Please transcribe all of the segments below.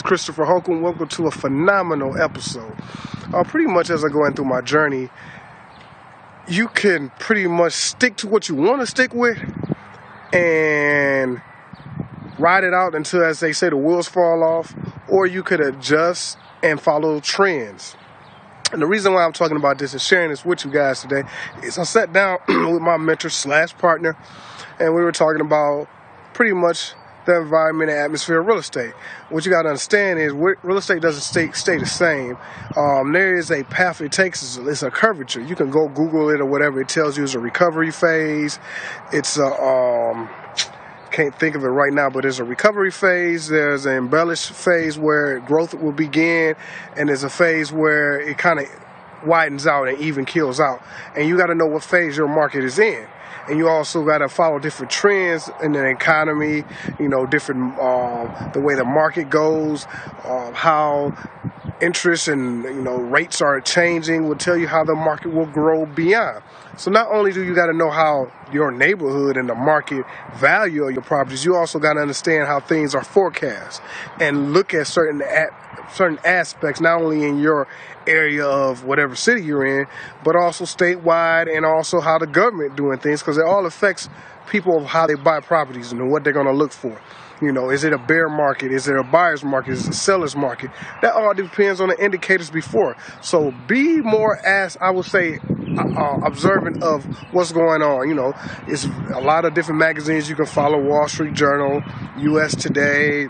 Christopher Holcomb. Welcome to a phenomenal episode. Pretty much as I'm going through my journey, you can pretty much stick to what you want to stick with and ride it out until, as they say, the wheels fall off, or you could adjust and follow trends. And the reason why I'm talking about this and sharing this with you guys today is I sat down with my mentor / partner, and we were talking about pretty much the environment and atmosphere of real estate. What you got to understand is real estate doesn't stay the same. There is a path it takes. It's a curvature. You can go Google it or whatever. It tells you it's a recovery phase. It's a can't think of it right now, but there's a recovery phase, there's an embellished phase where growth will begin, and there's a phase where it kind of widens out and even kills out. And you got to know what phase your market is in. And you also got to follow different trends in the economy, different, the way the market goes, how interest and, rates are changing will tell you how the market will grow beyond. So not only do you got to know how your neighborhood and the market value of your properties, you also got to understand how things are forecast and look at certain aspects, not only in your area of whatever city you're in, but also statewide, and also how the government doing things, because it all affects people of how they buy properties and what they're going to look for. Is it a bear market? Is it a buyer's market? Is it a seller's market? That all depends on the indicators before. So be more, observant of what's going on. It's a lot of different magazines you can follow: Wall Street Journal, U.S. Today.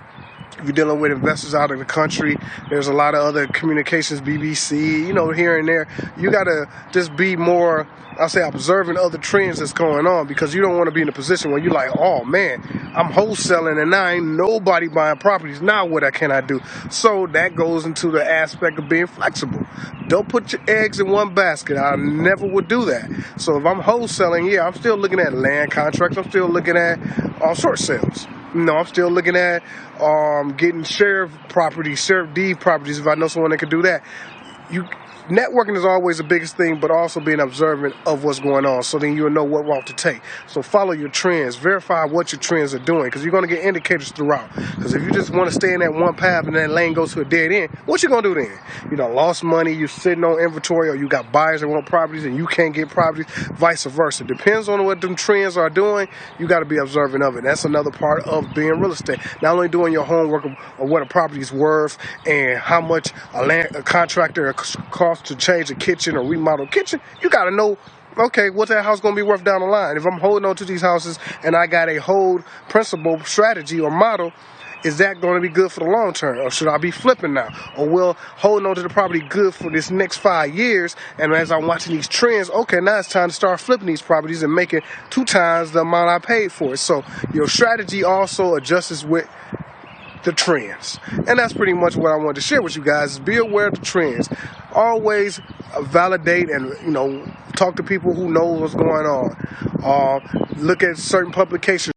If you're dealing with investors out of the country, there's a lot of other communications, BBC, here and there. You got to just be more, observant of the trends that's going on, because you don't want to be in a position where you're like, oh man, I'm wholesaling and now ain't nobody buying properties. Now what can I do? So that goes into the aspect of being flexible. Don't put your eggs in one basket. I never would do that. So if I'm wholesaling, I'm still looking at land contracts. I'm still looking at short sales. I'm still looking at getting sheriff deed properties if I know someone that can do that. Networking is always the biggest thing, but also being observant of what's going on, so then you'll know what route to take. So follow your trends, verify what your trends are doing, because you're going to get indicators throughout. Because if you just want to stay in that one path and that lane goes to a dead end, what you going to do then? You lost money, you're sitting on inventory, or you got buyers that want properties and you can't get properties, vice versa. Depends on what them trends are doing. You got to be observant of it. That's another part of being real estate. Not only doing your homework of what a property is worth and how much a contractor costs to change a kitchen or remodel a kitchen, you got to know, okay, what's that house going to be worth down the line? If I'm holding on to these houses and I got a hold principle, strategy, or model, is that going to be good for the long term? Or should I be flipping now? Or will holding on to the property good for this next 5 years? And as I'm watching these trends, okay, now it's time to start flipping these properties and making 2 times the amount I paid for it. So your strategy also adjusts with the trends. And that's pretty much what I wanted to share with you guys, is be aware of the trends. Always validate and talk to people who know what's going on. Look at certain publications.